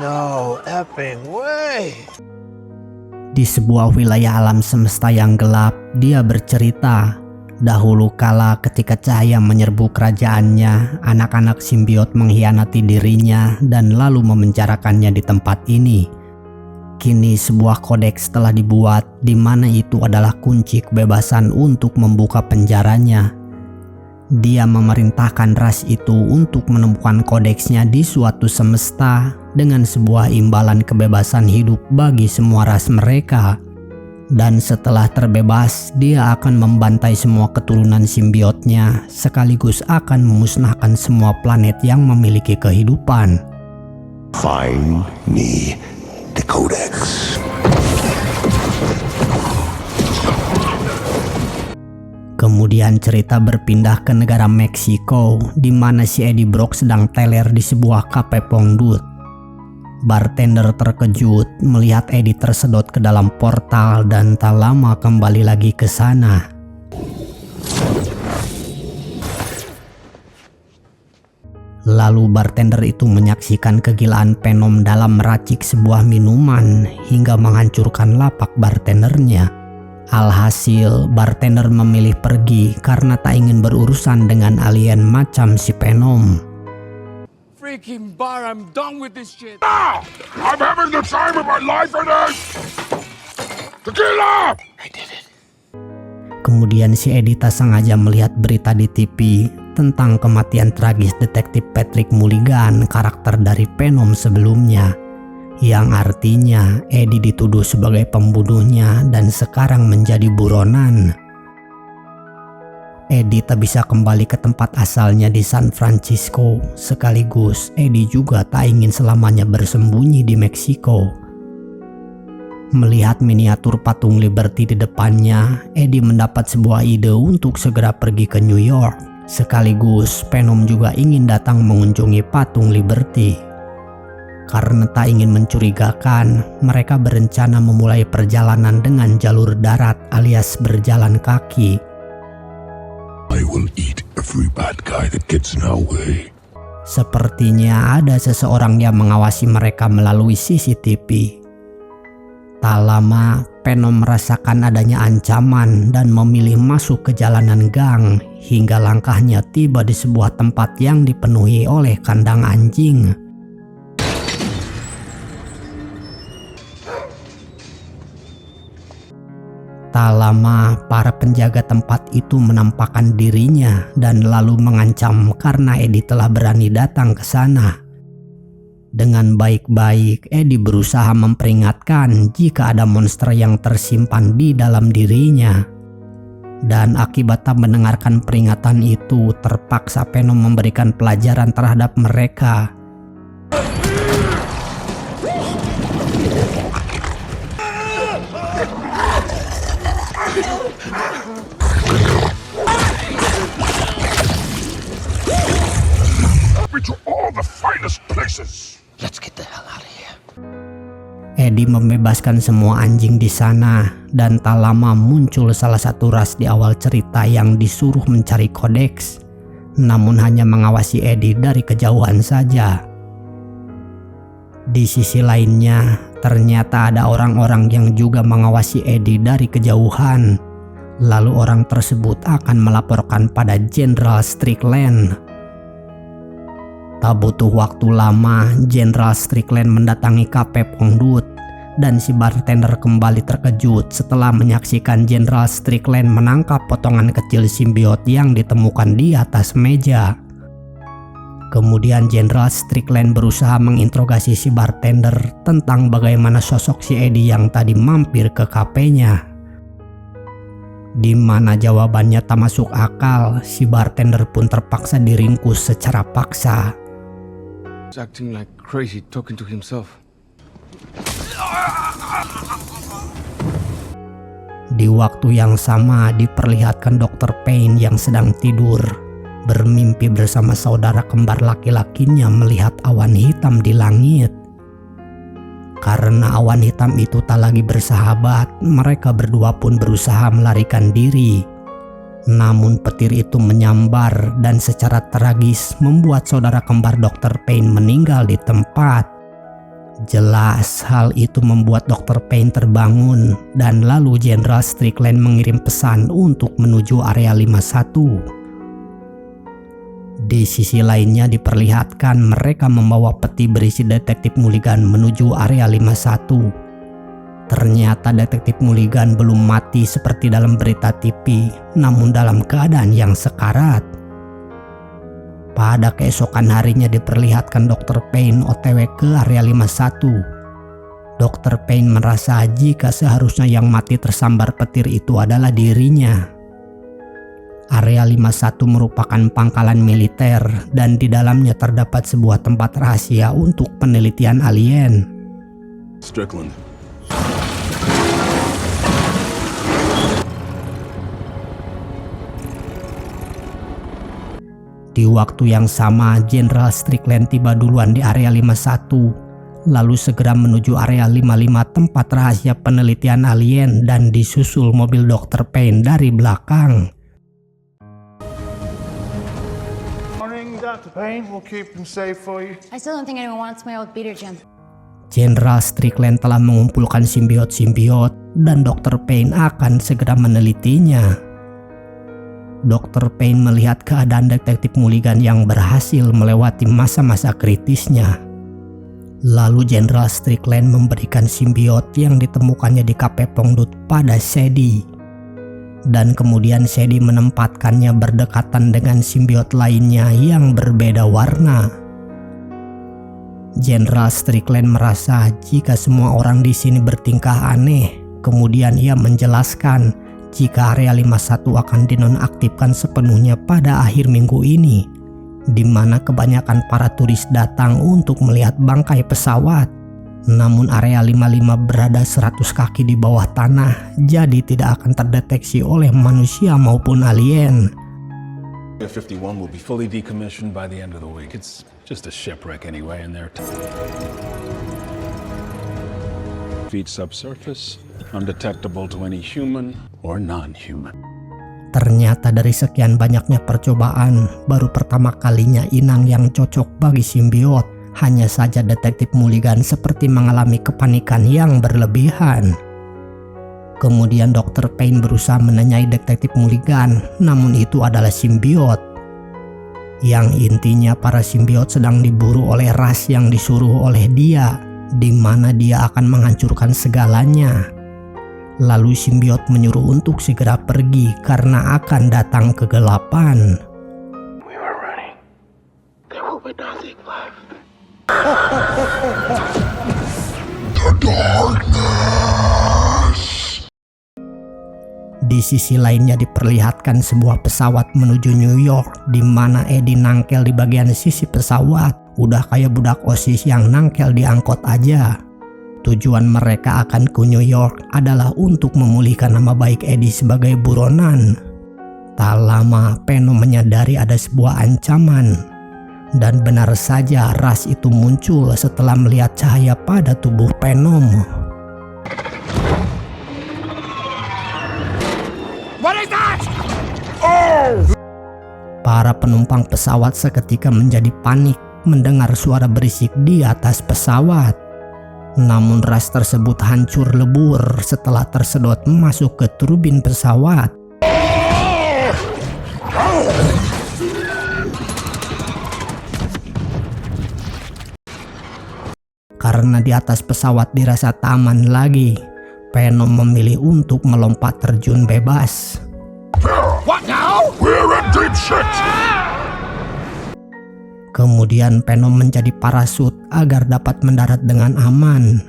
No effing way. Di sebuah wilayah alam semesta yang gelap, dia bercerita, dahulu kala ketika cahaya menyerbu kerajaannya, anak-anak simbiot mengkhianati dirinya dan lalu memenjarakannya di tempat ini. Kini sebuah kodeks telah dibuat di mana itu adalah kunci kebebasan untuk membuka penjaranya. Dia memerintahkan ras itu untuk menemukan kodeksnya di suatu semesta dengan sebuah imbalan kebebasan hidup bagi semua ras mereka. Dan setelah terbebas, dia akan membantai semua keturunan simbiotnya sekaligus akan memusnahkan semua planet yang memiliki kehidupan. Find me the Codex. Kemudian cerita berpindah ke negara Meksiko, di mana si Eddie Brock sedang teler di sebuah kafe pongdut. Bartender terkejut melihat Eddie tersedot ke dalam portal dan tak lama kembali lagi ke sana. Lalu bartender itu menyaksikan kegilaan Venom dalam meracik sebuah minuman hingga menghancurkan lapak bartendernya. Alhasil, bartender memilih pergi karena tak ingin berurusan dengan alien macam si Venom. Freaking bar, I'm done with this shit. Now! I'm having the time of my life in this! Tequila! I did it. Kemudian si Eddie tak sengaja melihat berita di TV tentang kematian tragis detektif Patrick Mulligan, karakter dari Venom sebelumnya. Yang artinya Eddie dituduh sebagai pembunuhnya dan sekarang menjadi buronan. Eddie tak bisa kembali ke tempat asalnya di San Francisco, sekaligus Eddie juga tak ingin selamanya bersembunyi di Meksiko. Melihat miniatur patung Liberty di depannya, Eddie mendapat sebuah ide untuk segera pergi ke New York. Sekaligus Venom juga ingin datang mengunjungi patung Liberty. Karena tak ingin mencurigakan, mereka berencana memulai perjalanan dengan jalur darat alias berjalan kaki. I will eat every bad guy that gets in our way. Sepertinya ada seseorang yang mengawasi mereka melalui CCTV. Tak lama, Venom merasakan adanya ancaman dan memilih masuk ke jalanan gang hingga langkahnya tiba di sebuah tempat yang dipenuhi oleh kandang anjing. Tak lama, para penjaga tempat itu menampakkan dirinya dan lalu mengancam karena Eddie telah berani datang ke sana. Dengan baik-baik, Eddie berusaha memperingatkan jika ada monster yang tersimpan di dalam dirinya. Dan akibat tak mendengarkan peringatan itu, terpaksa Venom memberikan pelajaran terhadap mereka. To all the finest places. Let's get the hell out of here. Eddie membebaskan semua anjing di sana dan tak lama muncul salah satu ras di awal cerita yang disuruh mencari kodeks, namun hanya mengawasi Eddie dari kejauhan saja. Di sisi lainnya, ternyata ada orang-orang yang juga mengawasi Eddie dari kejauhan. Lalu orang tersebut akan melaporkan pada Jenderal Strickland. Tak butuh waktu lama, Jenderal Strickland mendatangi kafe pongdut dan si bartender kembali terkejut setelah menyaksikan Jenderal Strickland menangkap potongan kecil simbiot yang ditemukan di atas meja. Kemudian Jenderal Strickland berusaha menginterogasi si bartender tentang bagaimana sosok si Eddie yang tadi mampir ke kafenya. Di mana jawabannya tak masuk akal, si bartender pun terpaksa diringkus secara paksa. He's acting like crazy, talking to himself. Di waktu yang sama diperlihatkan Dr. Payne yang sedang tidur, bermimpi bersama saudara kembar laki-lakinya melihat awan hitam di langit. Karena awan hitam itu tak lagi bersahabat, mereka berdua pun berusaha melarikan diri. Namun petir itu menyambar dan secara tragis membuat saudara kembar Dr. Payne meninggal di tempat. Jelas hal itu membuat Dr. Payne terbangun dan lalu Jenderal Strickland mengirim pesan untuk menuju area 51. Di sisi lainnya diperlihatkan mereka membawa peti berisi detektif Mulligan menuju area 51. Ternyata detektif Mulligan belum mati seperti dalam berita TV, namun dalam keadaan yang sekarat. Pada keesokan harinya diperlihatkan Dr. Payne OTW ke area 51. Dr. Payne merasa jika seharusnya yang mati tersambar petir itu adalah dirinya. Area 51 merupakan pangkalan militer dan di dalamnya terdapat sebuah tempat rahasia untuk penelitian alien. Strickland. Di waktu yang sama, Jenderal Strickland tiba duluan di area 51, lalu segera menuju area 55 tempat rahasia penelitian alien dan disusul mobil Dr. Payne dari belakang. Morning, Dr. Payne. We'll keep him safe for you. I still don't think anyone wants my old beater, Jim. Jenderal Strickland telah mengumpulkan simbiot-simbiot dan Dr. Payne akan segera menelitinya. Dr. Payne melihat keadaan detektif Mulligan yang berhasil melewati masa-masa kritisnya. Lalu Jenderal Strickland memberikan simbiot yang ditemukannya di Cafe Pongdut pada Sadie. Dan kemudian Sadie menempatkannya berdekatan dengan simbiot lainnya yang berbeda warna. Jenderal Strickland merasa jika semua orang di sini bertingkah aneh. Kemudian ia menjelaskan jika area 51 akan dinonaktifkan sepenuhnya pada akhir minggu ini, di mana kebanyakan para turis datang untuk melihat bangkai pesawat. Namun area 55 berada 100 kaki di bawah tanah, jadi tidak akan terdeteksi oleh manusia maupun alien. Area 51 will be fully decommissioned by the end of the week. It's just a shipwreck anyway, and they're feet subsurface, undetectable to any human or non-human. Ternyata dari sekian banyaknya percobaan, baru pertama kalinya inang yang cocok bagi simbiot. Hanya saja detektif Mulligan seperti mengalami kepanikan yang berlebihan. Kemudian Dr. Payne berusaha menanyai detektif Mulligan, namun itu adalah simbiot. Yang intinya para simbiot sedang diburu oleh ras yang disuruh oleh dia, di mana dia akan menghancurkan segalanya. Lalu simbiot menyuruh untuk segera pergi karena akan datang kegelapan. We were running. There will be nothing left. The darkness. Di sisi lainnya diperlihatkan sebuah pesawat menuju New York, di mana Eddie nangkel di bagian sisi pesawat. Udah kayak budak OSIS yang nangkel di angkot aja. Tujuan mereka akan ke New York adalah untuk memulihkan nama baik Eddie sebagai buronan. Tak lama Peno menyadari ada sebuah ancaman. Dan benar saja ras itu muncul setelah melihat cahaya pada tubuh Venom. What is that? Oh! Para penumpang pesawat seketika menjadi panik mendengar suara berisik di atas pesawat. Namun ras tersebut hancur lebur setelah tersedot masuk ke turbin pesawat. Karena di atas pesawat dirasa aman lagi, Venom memilih untuk melompat terjun bebas. What now? We're in deep shit. Kemudian Venom menjadi parasut agar dapat mendarat dengan aman.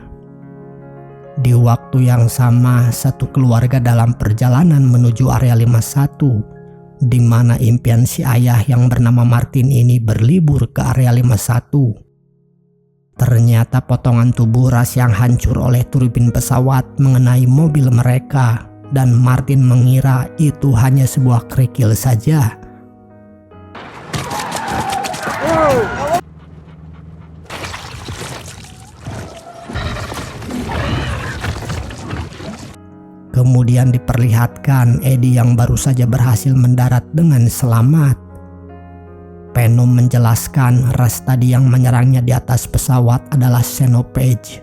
Di waktu yang sama, satu keluarga dalam perjalanan menuju area 51, di mana impian si ayah yang bernama Martin ini berlibur ke area 51. Ternyata potongan tubuh ras yang hancur oleh turbin pesawat mengenai mobil mereka, dan Martin mengira itu hanya sebuah kerikil saja. Kemudian diperlihatkan Eddie yang baru saja berhasil mendarat dengan selamat. Venom menjelaskan ras tadi yang menyerangnya di atas pesawat adalah Xenophage.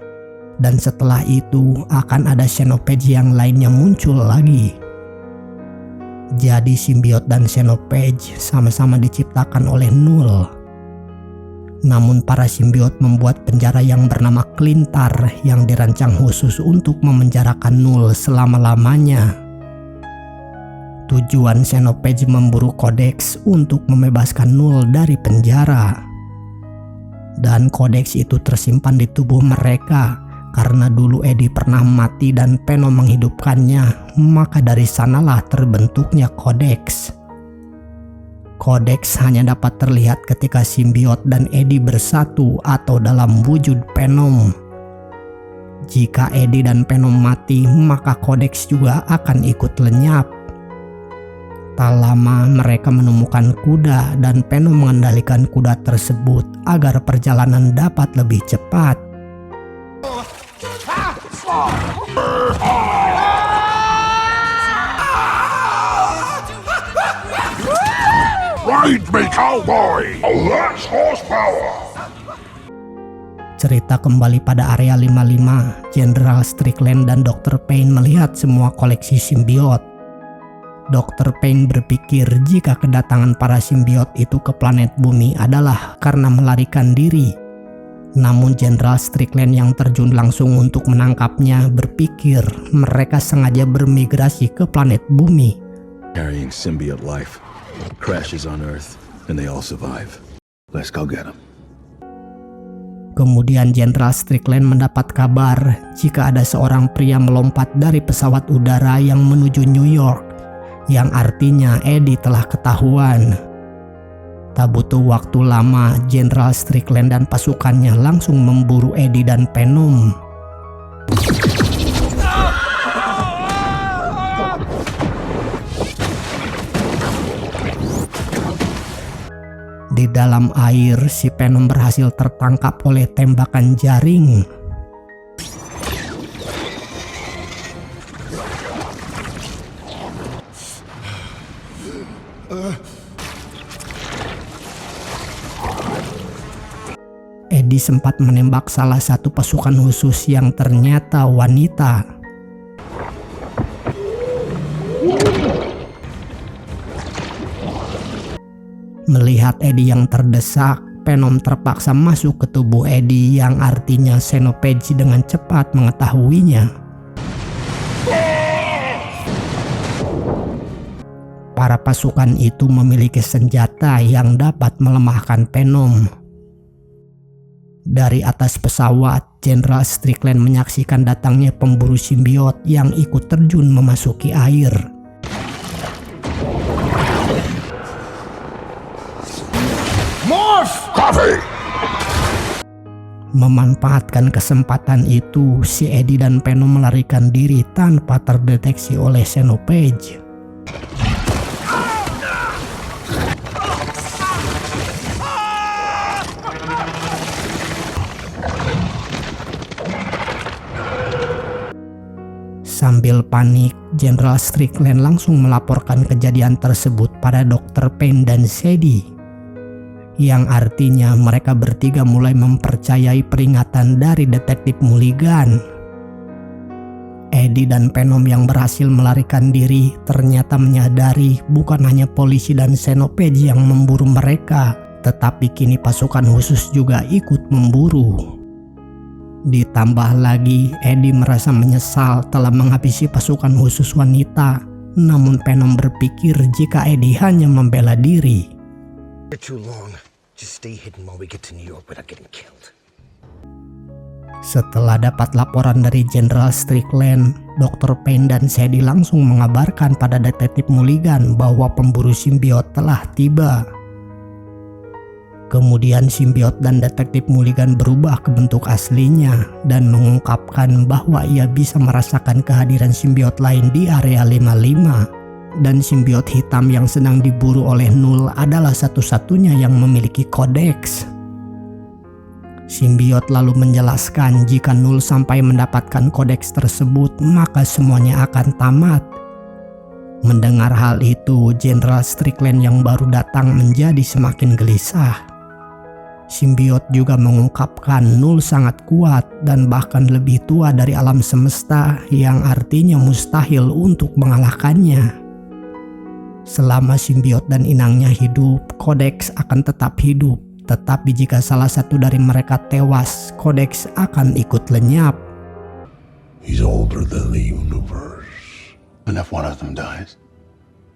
Dan setelah itu akan ada Xenophage yang lainnya muncul lagi. Jadi simbiot dan Xenophage sama-sama diciptakan oleh Null. Namun para simbiot membuat penjara yang bernama Clintar yang dirancang khusus untuk memenjarakan Null selama-lamanya. Tujuan Xenophage memburu Codex untuk membebaskan Null dari penjara. Dan Codex itu tersimpan di tubuh mereka karena dulu Eddie pernah mati dan Venom menghidupkannya, maka dari sanalah terbentuknya Codex. Codex hanya dapat terlihat ketika simbiot dan Eddie bersatu atau dalam wujud Venom. Jika Eddie dan Venom mati, maka Codex juga akan ikut lenyap. Tak lama mereka menemukan kuda dan Venom mengendalikan kuda tersebut agar perjalanan dapat lebih cepat. Ride me, cowboy! A less horsepower! Cerita kembali pada area 55, General Strickland dan Dr. Payne melihat semua koleksi simbiot. Dr. Payne berpikir jika kedatangan para simbiot itu ke planet bumi adalah karena melarikan diri. Namun Jenderal Strickland yang terjun langsung untuk menangkapnya berpikir mereka sengaja bermigrasi ke planet bumi. Carrying symbiote life, crashes on Earth, and they all survive. Let's go get them. Kemudian Jenderal Strickland mendapat kabar jika ada seorang pria melompat dari pesawat udara yang menuju New York, yang artinya Eddie telah ketahuan. Tak butuh waktu lama, Jenderal Strickland dan pasukannya langsung memburu Eddie dan Venom. Di dalam air, si Venom berhasil tertangkap oleh tembakan jaring. Eddie sempat menembak salah satu pasukan khusus yang ternyata wanita. Melihat Eddie yang terdesak, Venom terpaksa masuk ke tubuh Eddie yang artinya Xenophage dengan cepat mengetahuinya. Para pasukan itu memiliki senjata yang dapat melemahkan Venom. Dari atas pesawat, Jenderal Strickland menyaksikan datangnya pemburu simbiot yang ikut terjun memasuki air. Morph! Coffee! Memanfaatkan kesempatan itu, si Eddie dan Venom melarikan diri tanpa terdeteksi oleh Xenophage. Sambil panik, Jenderal Strickland langsung melaporkan kejadian tersebut pada Dr. Payne dan Sadie. Yang artinya mereka bertiga mulai mempercayai peringatan dari Detektif Mulligan. Eddie dan Venom yang berhasil melarikan diri ternyata menyadari bukan hanya polisi dan Xenophage yang memburu mereka, tetapi kini pasukan khusus juga ikut memburu. Ditambah lagi, Eddie merasa menyesal telah menghabisi pasukan khusus wanita. Namun Venom berpikir jika Eddie hanya membela diri. Setelah dapat laporan dari Jenderal Strickland, Dr. Payne dan Sadie langsung mengabarkan pada Detektif Mulligan bahwa pemburu simbiot telah tiba. Kemudian simbiot dan Detektif Mulligan berubah ke bentuk aslinya dan mengungkapkan bahwa ia bisa merasakan kehadiran simbiot lain di area 55. Dan simbiot hitam yang sedang diburu oleh Null adalah satu-satunya yang memiliki Codex. Simbiot lalu menjelaskan jika Null sampai mendapatkan Codex tersebut, maka semuanya akan tamat. Mendengar hal itu, Jenderal Strickland yang baru datang menjadi semakin gelisah. Simbiot juga mengungkapkan Null sangat kuat dan bahkan lebih tua dari alam semesta, yang artinya mustahil untuk mengalahkannya. Selama simbiot dan inangnya hidup, Codex akan tetap hidup. Tetapi jika salah satu dari mereka tewas, Codex akan ikut lenyap. He's older than the universe. And if one of them dies?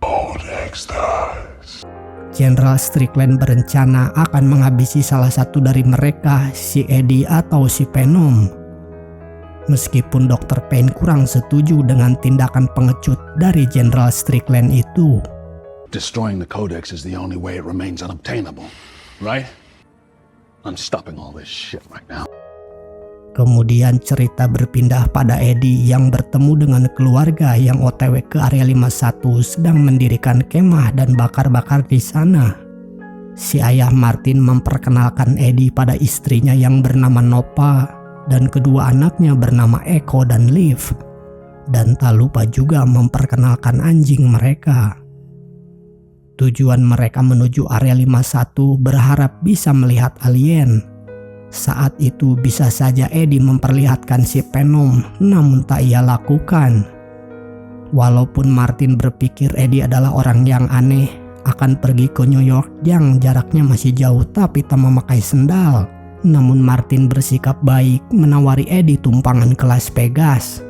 Codex dies. Jenderal Strickland berencana akan menghabisi salah satu dari mereka, si Eddie atau si Venom. Meskipun Dr. Payne kurang setuju dengan tindakan pengecut dari Jenderal Strickland itu. Destroying the Codex is the only way it remains unobtainable, right? I'm stopping all this shit right now. Kemudian cerita berpindah pada Eddie yang bertemu dengan keluarga yang OTW ke Area 51 sedang mendirikan kemah dan bakar-bakar di sana. Si ayah Martin memperkenalkan Eddie pada istrinya yang bernama Nova dan kedua anaknya bernama Echo dan Liv. Dan tak lupa juga memperkenalkan anjing mereka. Tujuan mereka menuju Area 51 berharap bisa melihat alien. Saat itu bisa saja Eddie memperlihatkan si Venom, namun tak ia lakukan. Walaupun Martin berpikir Eddie adalah orang yang aneh, akan pergi ke New York yang jaraknya masih jauh tapi tak memakai sendal. Namun Martin bersikap baik menawari Eddie tumpangan ke Las Vegas.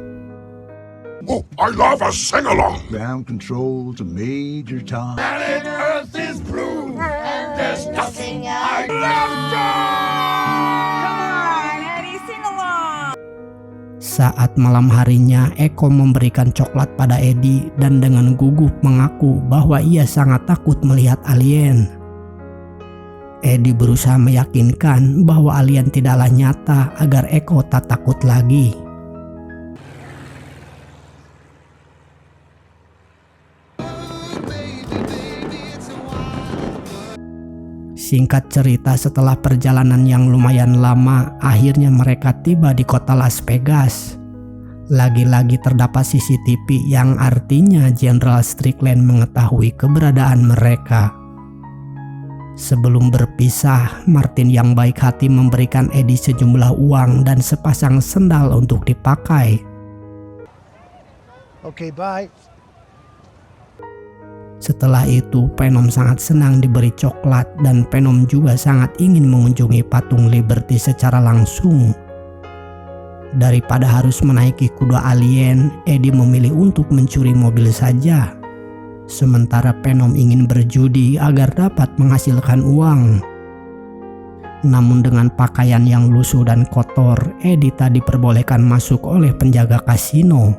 Oh, I love a sing-along. Ground control to Major Tom. Planet Earth is blue. There's nothing I love. Saat malam harinya, Echo memberikan coklat pada Eddie dan dengan gugup mengaku bahwa ia sangat takut melihat alien. Eddie berusaha meyakinkan bahwa alien tidaklah nyata agar Echo tak takut lagi. Singkat cerita, setelah perjalanan yang lumayan lama, akhirnya mereka tiba di kota Las Vegas. Lagi-lagi terdapat CCTV yang artinya Jenderal Strickland mengetahui keberadaan mereka. Sebelum berpisah, Martin yang baik hati memberikan Eddie sejumlah uang dan sepasang sendal untuk dipakai. Okay, bye. Setelah itu, Venom sangat senang diberi coklat dan Venom juga sangat ingin mengunjungi patung Liberty secara langsung. Daripada harus menaiki kuda alien, Eddie memilih untuk mencuri mobil saja. Sementara Venom ingin berjudi agar dapat menghasilkan uang. Namun dengan pakaian yang lusuh dan kotor, Eddie tak diperbolehkan masuk oleh penjaga kasino.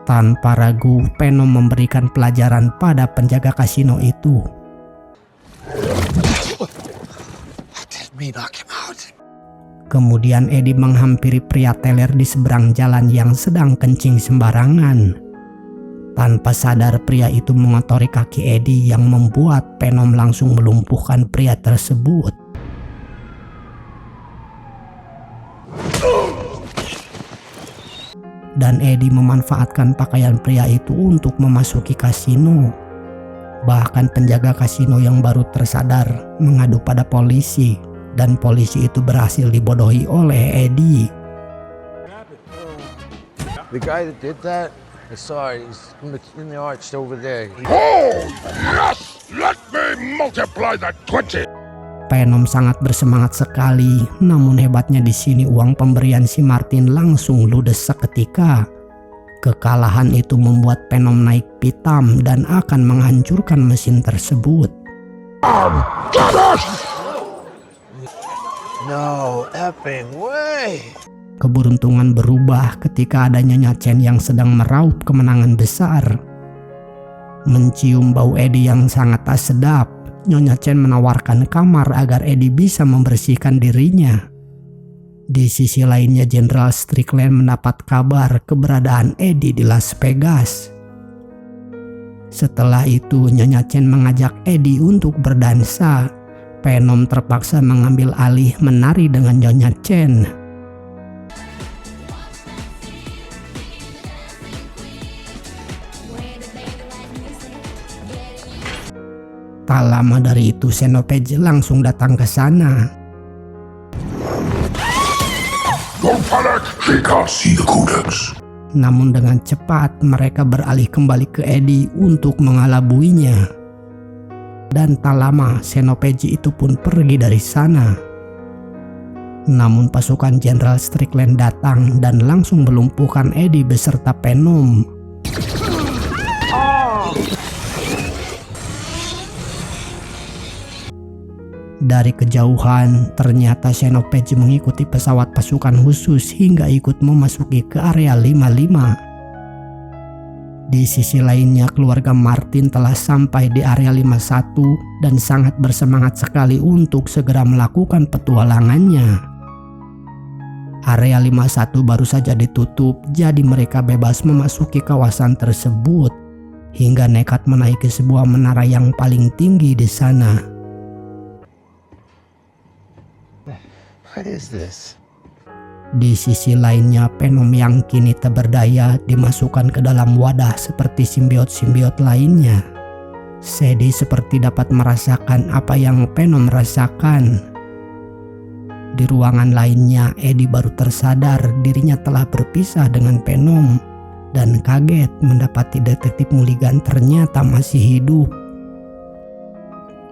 Tanpa ragu, Venom memberikan pelajaran pada penjaga kasino itu. Kemudian Eddie menghampiri pria teler di seberang jalan yang sedang kencing sembarangan. Tanpa sadar, pria itu mengotori kaki Eddie yang membuat Venom langsung melumpuhkan pria tersebut. Dan Eddie memanfaatkan pakaian pria itu untuk memasuki kasino. Bahkan penjaga kasino yang baru tersadar mengadu pada polisi, dan polisi itu berhasil dibodohi oleh Eddie. The guy that did that, sorry, he's in the arch over there. Oh, yes! Let me multiply that 20. Venom sangat bersemangat sekali, namun hebatnya di sini uang pemberian si Martin langsung ludes seketika. Kekalahan itu membuat Venom naik pitam dan akan menghancurkan mesin tersebut. No effing way! Keberuntungan berubah ketika ada Nyonya Chen yang sedang meraup kemenangan besar. Mencium bau Eddie yang sangat tak sedap, Nyonya Chen menawarkan kamar agar Eddie bisa membersihkan dirinya. Di sisi lainnya, Jenderal Strickland mendapat kabar keberadaan Eddie di Las Vegas. Setelah itu, Nyonya Chen mengajak Eddie untuk berdansa. Venom terpaksa mengambil alih menari dengan Nyonya Chen. Tak lama dari itu Xenopage langsung datang ke sana. Don't panic! They can't see the Codex. Namun dengan cepat mereka beralih kembali ke Eddie untuk mengalabuinya. Dan tak lama Xenopage itu pun pergi dari sana. Namun pasukan Jenderal Strickland datang dan langsung melumpuhkan Eddie beserta Venom. Dari kejauhan, ternyata Xenopage mengikuti pesawat pasukan khusus hingga ikut memasuki ke area 55. Di sisi lainnya, keluarga Martin telah sampai di area 51 dan sangat bersemangat sekali untuk segera melakukan petualangannya. Area 51 baru saja ditutup, jadi mereka bebas memasuki kawasan tersebut hingga nekat menaiki sebuah menara yang paling tinggi di sana. What is this? Di sisi lainnya, Venom yang kini tak berdaya dimasukkan ke dalam wadah seperti simbiot-simbiot lainnya. Sadie seperti dapat merasakan apa yang Venom rasakan. Di ruangan lainnya, Eddie baru tersadar dirinya telah berpisah dengan Venom dan kaget mendapati detektif Mulligan ternyata masih hidup.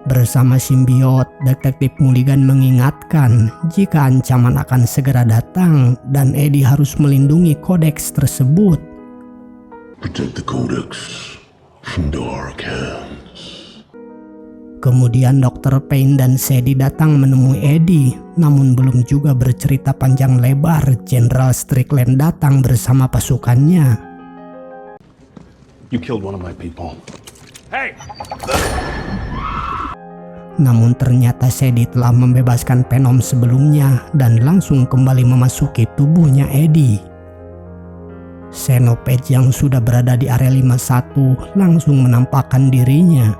Bersama simbiot, detektif Mulligan mengingatkan jika ancaman akan segera datang dan Eddie harus melindungi Codex tersebut. Protect the Codex from dark hands. Kemudian Dr. Payne dan Sadie datang menemui Eddie, namun belum juga bercerita panjang lebar, Jenderal Strickland datang bersama pasukannya. You killed one of my people. Namun ternyata Sadie telah membebaskan Venom sebelumnya dan langsung kembali memasuki tubuhnya Eddie. Xenopage yang sudah berada di area 51 langsung menampakkan dirinya.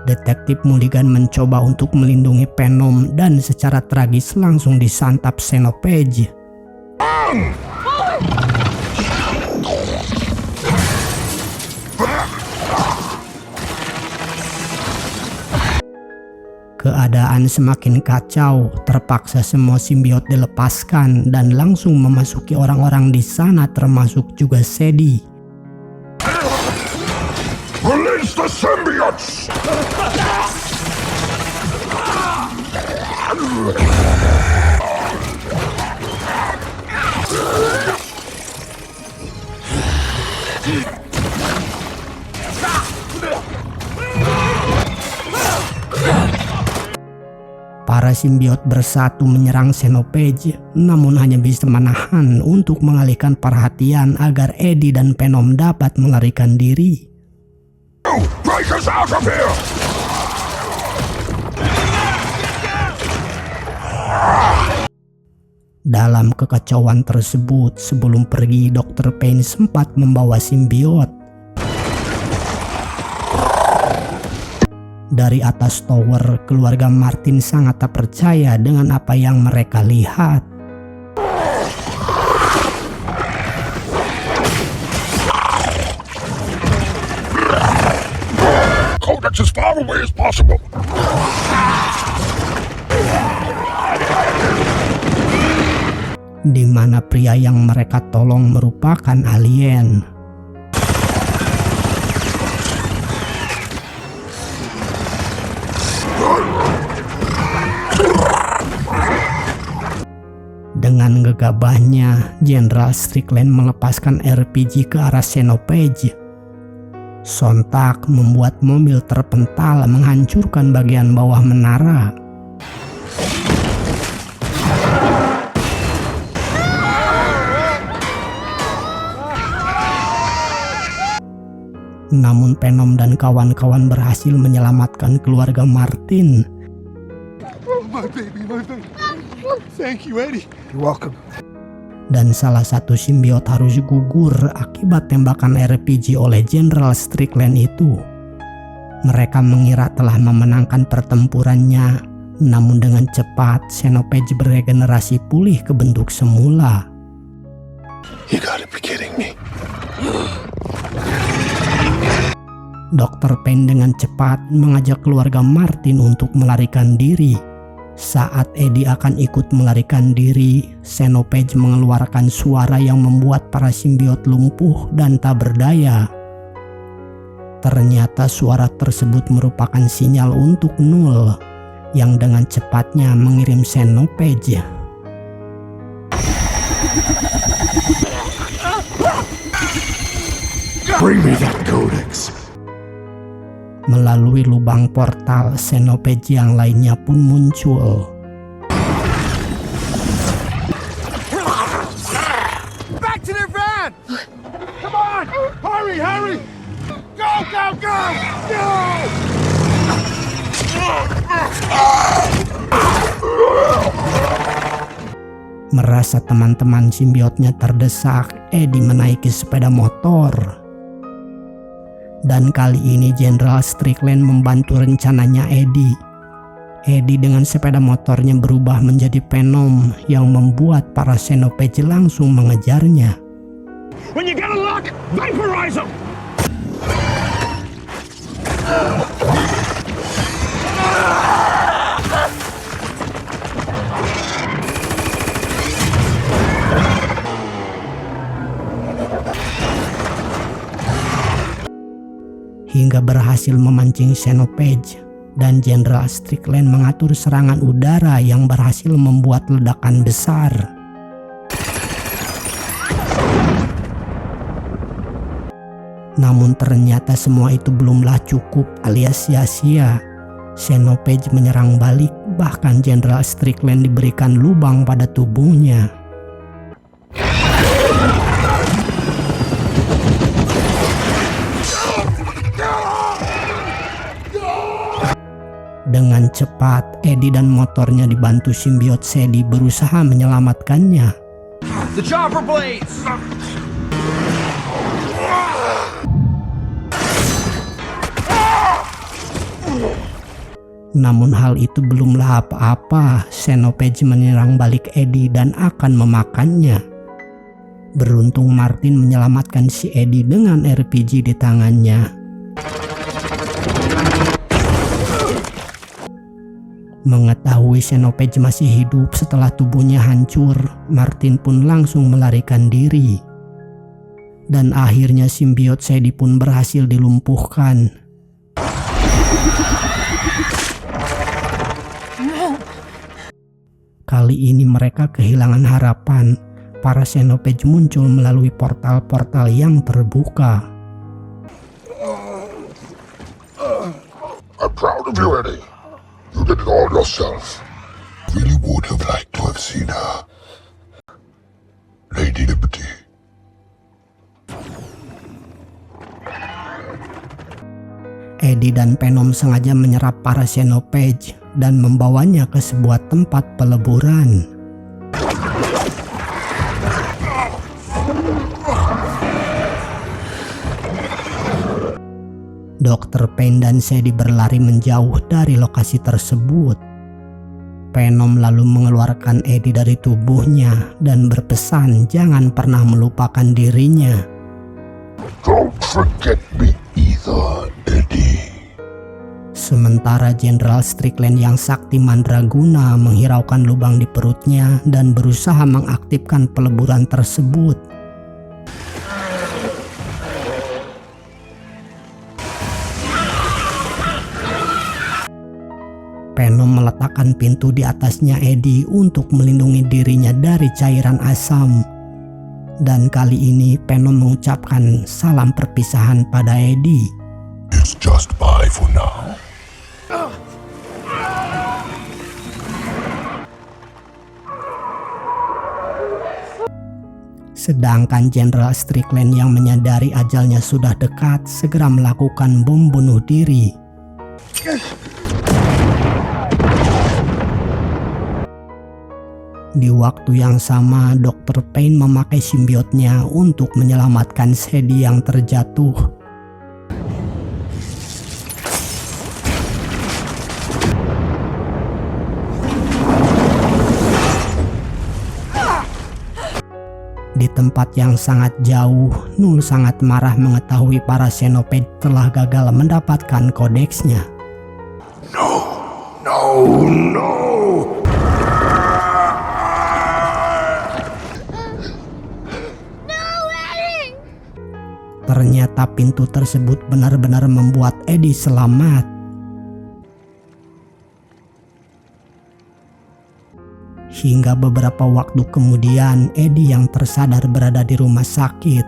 Detektif Mulligan mencoba untuk melindungi Venom dan secara tragis langsung disantap Xenopage. Keadaan semakin kacau, terpaksa semua simbiot dilepaskan dan langsung memasuki orang-orang di sana termasuk juga Sadie. Release the symbiotes! Para simbiot bersatu menyerang Xenopage, namun hanya bisa menahan untuk mengalihkan perhatian agar Eddie dan Venom dapat melarikan diri. Break us out of here! Dalam kekacauan tersebut, sebelum pergi, Dr. Payne sempat membawa simbiot. Dari atas tower, keluarga Martin sangat tak percaya dengan apa yang mereka lihat. Codex as far away as possible! Di mana pria yang mereka tolong merupakan alien. Dengan gegabahnya, Jenderal Strickland melepaskan RPG ke arah Xenopage. Sontak membuat mobil terpental menghancurkan bagian bawah menara. Namun Venom dan kawan-kawan berhasil menyelamatkan keluarga Martin. My baby, my baby. Thank you, Eddie. You're welcome. Dan salah satu simbiot harus gugur akibat tembakan RPG oleh Jenderal Strickland itu. Mereka mengira telah memenangkan pertempurannya, namun dengan cepat Xenopage beregenerasi pulih ke bentuk semula. You gotta be kidding me. Dr. Payne dengan cepat mengajak keluarga Martin untuk melarikan diri. Saat Eddie akan ikut melarikan diri, Xenopage mengeluarkan suara yang membuat para simbiot lumpuh dan tak berdaya. Ternyata suara tersebut merupakan sinyal untuk Null yang dengan cepatnya mengirim Xenopage. Bring me that codex. Melalui lubang portal, Xenopage yang lainnya pun muncul. Back to their van! Come on! Hurry, hurry! Go, go, go! Go! Merasa teman-teman simbiotnya terdesak, Eddie menaiki sepeda motor. Dan kali ini Jenderal Strickland membantu rencananya Eddie. Eddie dengan sepeda motornya berubah menjadi Venom yang membuat para Xenopage langsung mengejarnya. When you get a lock, vaporize them! Hingga berhasil memancing Xenopage, dan Jenderal Strickland mengatur serangan udara yang berhasil membuat ledakan besar. Namun ternyata semua itu belumlah cukup alias sia-sia. Xenopage menyerang balik, bahkan Jenderal Strickland diberikan lubang pada tubuhnya. Dengan cepat, Eddie dan motornya dibantu simbiot Sadie berusaha menyelamatkannya. The chopper blades! Namun hal itu belumlah apa-apa. Xenopage menyerang balik Eddie dan akan memakannya. Beruntung Martin menyelamatkan si Eddie dengan RPG di tangannya. Mengetahui Xenopage masih hidup setelah tubuhnya hancur, Martin pun langsung melarikan diri. Dan akhirnya simbiot Sadie pun berhasil dilumpuhkan. Kali ini mereka kehilangan harapan. Para Xenopage muncul melalui portal-portal yang terbuka. I'm proud of you, Eddie. You did it all yourself. Really would have liked to have seen her. Lady Liberty. Eddie dan Venom sengaja menyerap para Xenopage dan membawanya ke sebuah tempat peleburan. Dr. Payne dan Sadie berlari menjauh dari lokasi tersebut. Venom lalu mengeluarkan Eddie dari tubuhnya dan berpesan jangan pernah melupakan dirinya. Don't forget me either, Eddie. Sementara Jenderal Strickland yang sakti mandraguna menghiraukan lubang di perutnya dan berusaha mengaktifkan peleburan tersebut. Venom meletakkan pintu di atasnya Eddie untuk melindungi dirinya dari cairan asam. Dan kali ini Venom mengucapkan salam perpisahan pada Eddie. It's just bye for now. Sedangkan Jenderal Strickland yang menyadari ajalnya sudah dekat segera melakukan bom bunuh diri. Di waktu yang sama, Dr. Payne memakai simbiotnya untuk menyelamatkan Sadie yang terjatuh. Di tempat yang sangat jauh, Null sangat marah mengetahui para Xenoped telah gagal mendapatkan kodeksnya. No! Ternyata pintu tersebut benar-benar membuat Eddie selamat. Hingga beberapa waktu kemudian, Eddie yang tersadar berada di rumah sakit.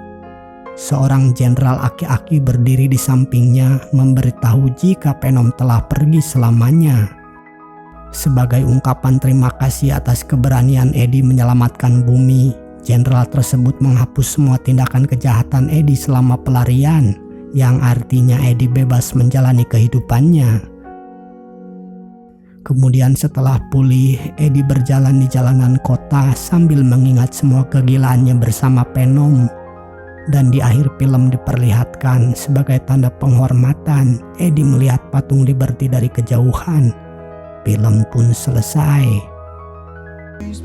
Seorang jenderal aki-aki berdiri di sampingnya memberitahu jika Venom telah pergi selamanya. Sebagai ungkapan terima kasih atas keberanian Eddie menyelamatkan bumi, jenderal tersebut menghapus semua tindakan kejahatan Eddie selama pelarian, yang artinya Eddie bebas menjalani kehidupannya. Kemudian setelah pulih, Eddie berjalan di jalanan kota sambil mengingat semua kegilaannya bersama Venom. Dan di akhir film diperlihatkan sebagai tanda penghormatan, Eddie melihat patung Liberty dari kejauhan. Film pun selesai.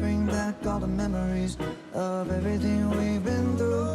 Bring back all the memories of everything we've been through.